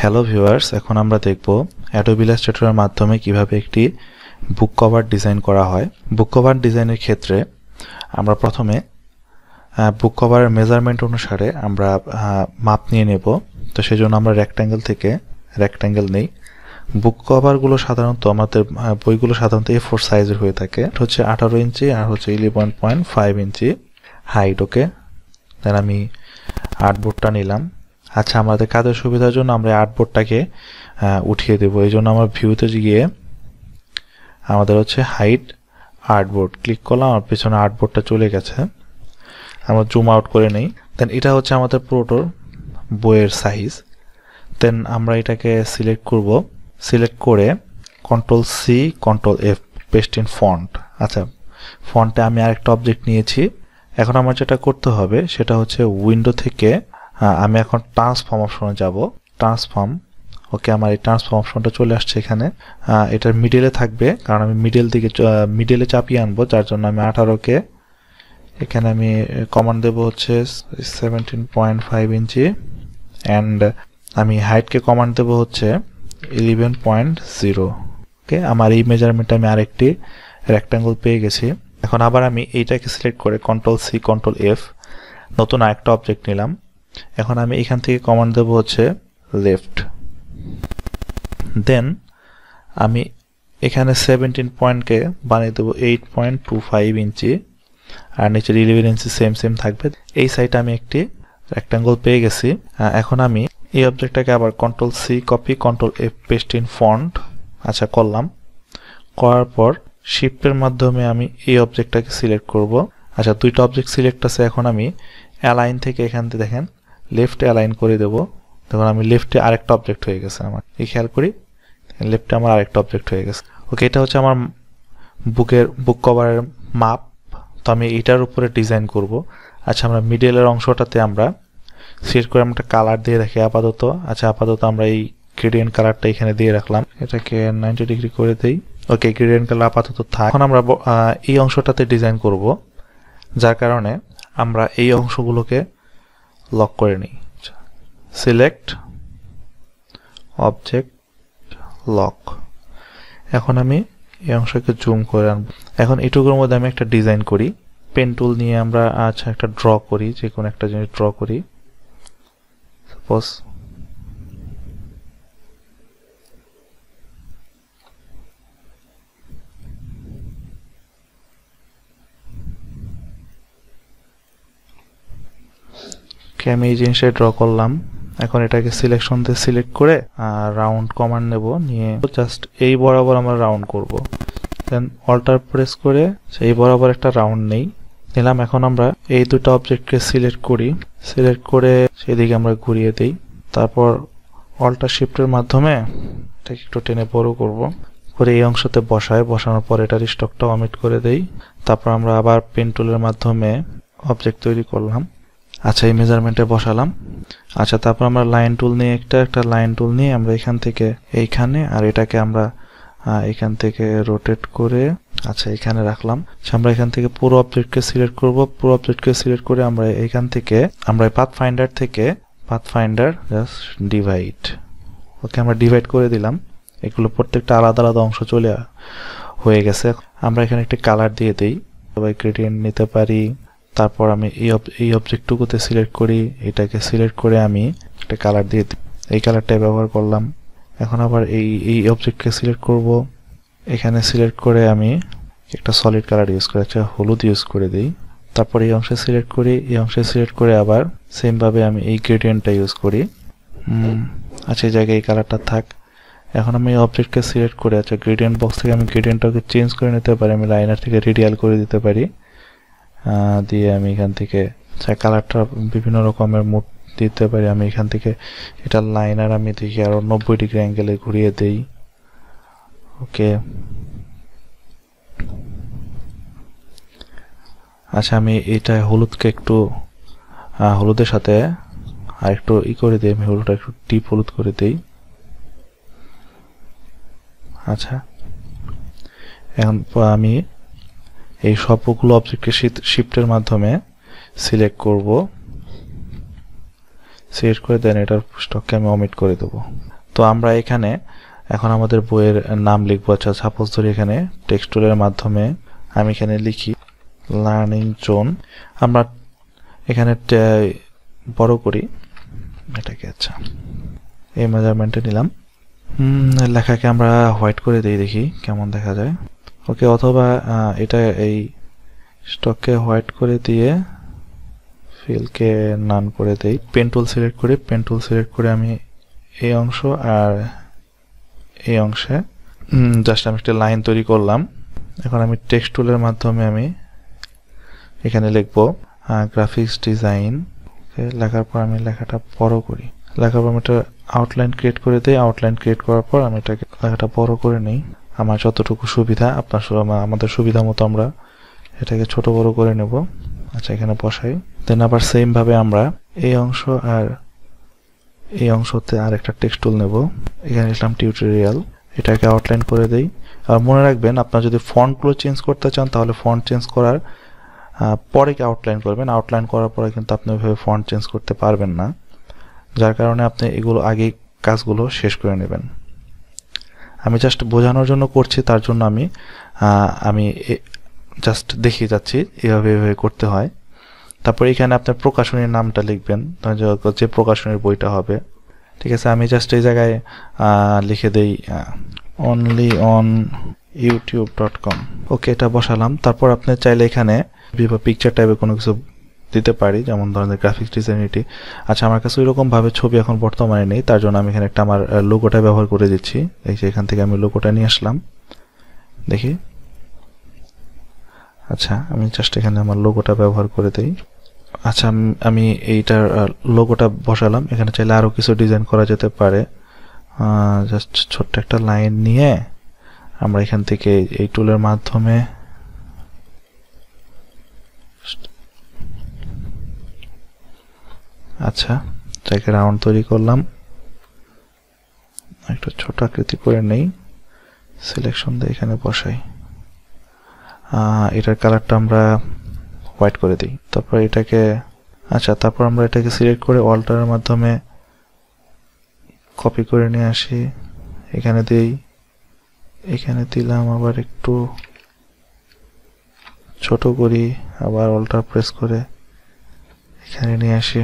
Hello viewers, এখন আমরা দেখব অ্যাডোবি ইলাস্ট্রেটরের মাধ্যমে কিভাবে একটি বুক কভার ডিজাইন করা হয়। বুক কভার ডিজাইনের ক্ষেত্রে আমরা প্রথমে বুক কভারের মেজারমেন্ট অনুসারে আমরা মাপ নিয়ে নেব। তো সেজন্য আমরা রেক্ট্যাঙ্গেল থেকে রেক্ট্যাঙ্গেল নেই। বুক কভারগুলো সাধারণত আমাদের বইগুলো সাধারণত A4 সাইজের হয়ে থাকে। এটা হচ্ছে 18 ইঞ্চি আর হচ্ছে 11.5 ইঞ্চি হাইট। ওকে, দেন আমি আর্টবোর্ডটা নিলাম। আচ্ছা, আমাদের কাজের সুবিধার জন্য আমরা আর্টবোর্ডটাকে উঠিয়ে দেবো। এই জন্য আমরা ভিউতে গিয়ে আমাদের হচ্ছে হাইট আর্টবোর্ড ক্লিক করলাম, আমার পেছনে আর্টবোর্ডটা চলে গেছে। আমরা জুম আউট করে নেই। দেন এটা হচ্ছে আমাদের পুরোটোর বইয়ের সাইজ। দেন আমরা এটাকে সিলেক্ট করব, সিলেক্ট করে Ctrl+C Ctrl+F paste in font. আচ্ছা, ফন্টে আমি আরেকটা অবজেক্ট নিয়েছি। এখন আমার যেটা করতে হবে সেটা হচ্ছে উইন্ডো থেকে আমি এখন ট্রান্সফর্ম অপশনে যাব। ট্রান্সফর্ম, ওকে, আমার এই ট্রান্সফর্ম অপশনটা চলে আসছে এখানে। এটার মিডলে থাকবে, কারণ আমি মিডলে চাপিয়ে আনবো, যার জন্য আমি 18কে এখানে আমি কমান্ড দেব হচ্ছে 17.5 ইঞ্চি অ্যান্ড আমি হাইটকে কমান্ড দেব হচ্ছে 11.0। ওকে, আমার এই মেজারমেন্টে আমি আরেকটি রেক্ট্যাঙ্গল পেয়ে গেছি। এখন আবার আমি এইটাকে সিলেক্ট করে Ctrl+C Ctrl+F নতুন আরেকটা অবজেক্ট নিলাম। এখন আমি এখান থেকে কমান্ড দেব হচ্ছে লেফট। দেন আমি এখানে 17 পয়েন্টকে বানিয়ে দেবো 8.25 ইঞ্চি আর নিচের 11 ইঞ্চি সেম থাকবে। এই সাইডে আমি একটি রেক্ট্যাঙ্গল পেয়ে গেছি। এখন আমি এই অবজেক্টটাকে আবার Ctrl+C copy Ctrl+F paste in font আচ্ছা করলাম। করার পর শিফটের মাধ্যমে আমি এই অবজেক্টটাকে সিলেক্ট করব। আচ্ছা, দুইটা অবজেক্ট সিলেক্ট আছে। এখন আমি অ্যালাইন থেকে এখান থেকে দেখেন লেফটে অ্যালাইন করে দেব। দেখুন আমি লেফটে আরেকটা অবজেক্ট হয়ে গেছে আমার। এই খেয়াল করি, লেফটে আমার আরেকটা অবজেক্ট হয়ে গেছে। ওকে, এটা হচ্ছে আমার বুক কভারের মাপ। তো আমি এটার উপরে ডিজাইন করব। আচ্ছা, আমরা মিডলের অংশটাতে আমরা সিলেক্ট করে আমরা একটা কালার দিয়ে রাখি আপাতত। আচ্ছা, আপাতত আমরা এই গ্রেডিয়েন্ট কালারটা এখানে দিয়ে রাখলাম। এটাকে 90 ডিগ্রি করে দেই। ওকে, গ্রেডিয়েন্ট কালার আপাতত থাক। এখন আমরা এই অংশটাতে ডিজাইন করব, যার কারণে আমরা এই অংশগুলোকে লক করে নিই। Select object lock. এখন আমি এই অংশকে জুম করে আনবো। এখন এটুকুর মধ্যে আমি একটা ডিজাইন করি। পেন টুল নিয়ে আমরা আচ্ছা একটা ড্র করি, যে কোনো একটা জিনিস ড্র করি। সাপোজ আমি এই জিনিসটা ড্র করলাম। এখন এটাকে সিলেকশন দিয়ে সিলেক্ট করে রাউন্ড কমান্ড নেব, নিয়ে জাস্ট এই বরাবর আমরা রাউন্ড করব। দেন অল্টার প্রেস করে এই বরাবর একটা রাউন্ড নেই নিলাম। এখন আমরা এই দুটো অবজেক্টকে সিলেক্ট করি, সিলেক্ট করে সেদিকে আমরা ঘুরিয়ে দিই। তারপর অল্টার শিফটের মাধ্যমে এটাকে একটু টেনে বড় করব, করে এই অংশতে বসানোর পর এটার স্টকটা অমিট করে দেই। তারপর আমরা আবার পেন টুলের মাধ্যমে অবজেক্ট তৈরি করলাম। আচ্ছা, এই মেজারমেন্টে বসালাম। আচ্ছা, তারপর আমরা লাইন টুল নিয়ে একটা লাইন টুল নিয়ে আমরা এখান থেকে এইখানে আর এটাকে আমরা এখান থেকে রোটেট করে আচ্ছা এখানে রাখলাম। আমরা এখান থেকে পুরো অবজেক্টকে সিলেক্ট করব। পুরো অবজেক্টকে সিলেক্ট করে আমরা এখান থেকে আমরা পাথফাইন্ডার থেকে জাস্ট ডিভাইড। ওকে, আমরা ডিভাইড করে দিলাম। এগুলো প্রত্যেকটা আলাদা আলাদা অংশ হয়ে গেছে। আমরা এখানে একটা কালার দিয়ে দিই, সবাই গ্রেডিয়েন্ট নিতে পারি। তারপর আমি এই অবজেক্টটুকুতে সিলেক্ট করি, এটাকে সিলেক্ট করে আমি একটা কালার দিয়ে দিই। এই কালারটাই ব্যবহার করলাম। এখন আবার এই অবজেক্টকে সিলেক্ট করব, এখানে সিলেক্ট করে আমি একটা সলিড কালার ইউজ করে একটা হলুদ ইউজ করে দিই। তারপর এই অংশে সিলেক্ট করি, এই অংশে সিলেক্ট করে আবার সেমভাবে আমি এই গ্রেডিয়েন্টটা ইউজ করি। আচ্ছা, এই জায়গায় এই কালারটা থাক। এখন আমি অবজেক্টকে সিলেক্ট করে আচ্ছা গ্রেডিয়েন্ট বক্স থেকে আমি গ্রেডিয়েন্টটাকে চেঞ্জ করে নিতে পারি। আমি লাইনার থেকে রেডিয়াল করে দিতে পারি, দিয়ে আমি এখান থেকে কালারটা বিভিন্ন রকমের মুড দিতে পারি। আমি এখান থেকে এটা লাইনার আমি দেখি আরো 90 ডিগ্রি অ্যাঙ্গেলে ঘুরিয়ে দেই। ওকে, আচ্ছা, আমি এটা হলুদকে একটু হলুদের সাথে আর একটু করে দিই। আমি হলুদটা একটু ডিপ হলুদ করে দিই। আচ্ছা, এখন আমি এই সবগুলো অবজেক্টকে শিফটের মাধ্যমে সিলেক্ট করব, সিলেক্ট করে দেন এটার স্টককে আমি অমিট করে দেব। তো আমরা এখানে এখন আমাদের বইয়ের নাম লিখবো। আচ্ছা সাপোজ ধরি এখানে টেক্সট টুলের মাধ্যমে আমি এখানে লিখি লার্নিং জোন। আমরা এখানে বড় করি এটাকে। আচ্ছা এই মেজারমেন্টে নিলাম। লেখাকে আমরা হোয়াইট করে দিই, দেখি কেমন দেখা যায়। ওকে, অথবা এটা এই স্টককে হোয়াইট করে দিয়ে ফিলকে নান করে দেই। পেন টুল সিলেক্ট করি, পেন টুল সিলেক্ট করে আমি এই অংশ আর এই অংশে জাস্ট আমি একটা লাইন তৈরি করলাম। এখন আমি টেক্সট টুলের মাধ্যমে আমি এখানে লিখব গ্রাফিক্স ডিজাইন। লেখার পর আমি লেখাটা বড় করি, লেখার পর আমি একটা আউটলাইন ক্রিয়েট করে দিই। আউটলাইন ক্রিয়েট করার পর আমি এটাকে লেখাটা বড় করে নিই আমার যতটুকু সুবিধা। আমাদের সুবিধা মতো আমরা এটাকে ছোট বড় করে নেব। আচ্ছা এখানে বসাই। দেন আবার সেম ভাবে আমরা এই অংশ আর এই অংশতে আর একটা টেক্সট টুল নেব। এখানে লিখলাম টিউটোরিয়াল, এটাকে আউটলাইন করে দেই। আর মনে রাখবেন আপনারা যদি ফন্টগুলো চেঞ্জ করতে চান তাহলে ফন্ট চেঞ্জ করার পরে কি আউটলাইন করবেন। আউটলাইন করার পরে কিন্তু আপনি ওইভাবে ফন্ট চেঞ্জ করতে পারবেন না, যার কারণে আপনি এগুলো আগে কাজগুলো শেষ করে নেবেন। আমি জাস্ট বোঝানোর জন্য করছি, তার জন্য আমি জাস্ট দেখিয়ে যাচ্ছি এভাবে করতে হয়। তারপর এখানে আপনার প্রকাশনীর নামটা লিখবেন, যে প্রকাশনীর বইটা হবে। ঠিক আছে, আমি জাস্ট এই জায়গায় লিখে দেই only on youtube.com। ওকে, এটা বসালাম। তারপর আপনি চাইলে এখানে পিকচার টাইপের কোনো কিছু দিতে পারি, যেমন ধরনের গ্রাফিক্স ডিজাইন এটি। আচ্ছা আমার কাছে ওইরকম ভাবে ছবি এখন বর্তমানে নেই, তার জন্য আমি এখানে একটা আমার লোগোটা ব্যবহার করে দিচ্ছি। এই যে এখান থেকে আমি লোগোটা নিয়ে আসলাম, দেখি। আচ্ছা আমি জাস্ট এখানে আমার লোগোটা ব্যবহার করে দেই। আচ্ছা আমি এইটার লোগোটা বসালাম। এখানে চাইলে আরো কিছু ডিজাইন করা যেতে পারে। জাস্ট ছোট্ট একটা লাইন নিয়ে আমরা এখান থেকে এই টুলের মাধ্যমে আচ্ছা এটাকে রাউন্ড তৈরি করলাম, একটা ছোট আকৃতি করে নেই, সিলেকশন দিয়ে এখানে বসাই। এটার কালারটা আমরা হোয়াইট করে দিই। তারপর এটাকে তারপর আমরা এটাকে সিলেক্ট করে অল্টারের মাধ্যমে কপি করে নিয়ে আসি, এখানে দিই, এখানে দিলাম, আবার একটু ছোট করি, আবার অল্টার প্রেস করে এখানে নিয়ে আসি।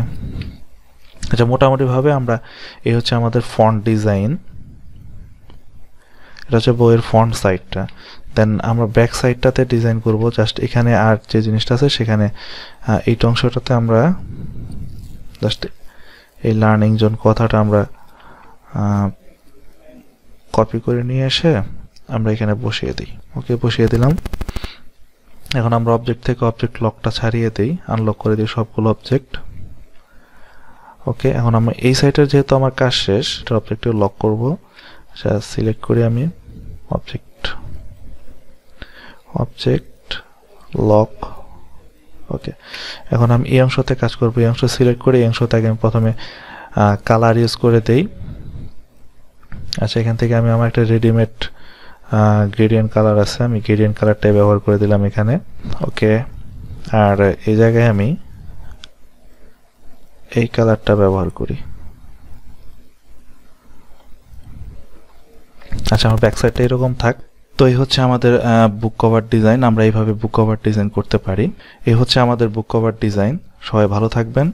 আচ্ছা মোটামুটি ভাবে আমরা এই হচ্ছে আমাদের ফন্ট ডিজাইন। এটা হচ্ছে বইয়ের ফন্ট সাইডটা। দেন আমরা ব্যাক সাইডটাতে ডিজাইন করব। জাস্ট এখানে আর যে জিনিসটা আছে সেখানে এই অংশটাতে আমরা জাস্ট এই লার্নিং জোন কথাটা আমরা কপি করে নিয়ে এসে আমরা এখানে বসিয়ে দিই। ওকে, বসিয়ে দিলাম। এখন আমরা অবজেক্ট থেকে অবজেক্ট লকটা ছাড়িয়ে দিই, আনলক করে দিই সবগুলো অবজেক্ট। ওকে, এখন আমরা এই সাইডের যেহেতু আমার কাজ শেষ, এটা অবজেক্টে লক করব। আচ্ছা সিলেক্ট করি আমি অবজেক্ট লক। ওকে, এখন আমি এই অংশতে কাজ করব। এই অংশ সিলেক্ট করে এই অংশতে আগে আমি প্রথমে কালার ইউজ করে দেই। আচ্ছা এখান থেকে আমি আমার একটা রেডিমেড গ্রেডিয়েন্ট কালার আছে, আমি গ্রেডিয়েন্ট কালারটাই ব্যবহার করে দিলাম এখানে। ওকে, আর এই জায়গায় আমি এই কালারটা ব্যবহার করি। আচ্ছা আমার ব্যাক সাইডটা এরকম থাক। তো এই হচ্ছে আমাদের বুক কভার ডিজাইন। আমরা এইভাবে বুক কভার ডিজাইন করতে পারি। এই হচ্ছে আমাদের বুক কভার ডিজাইন। সবাই ভালো থাকবেন।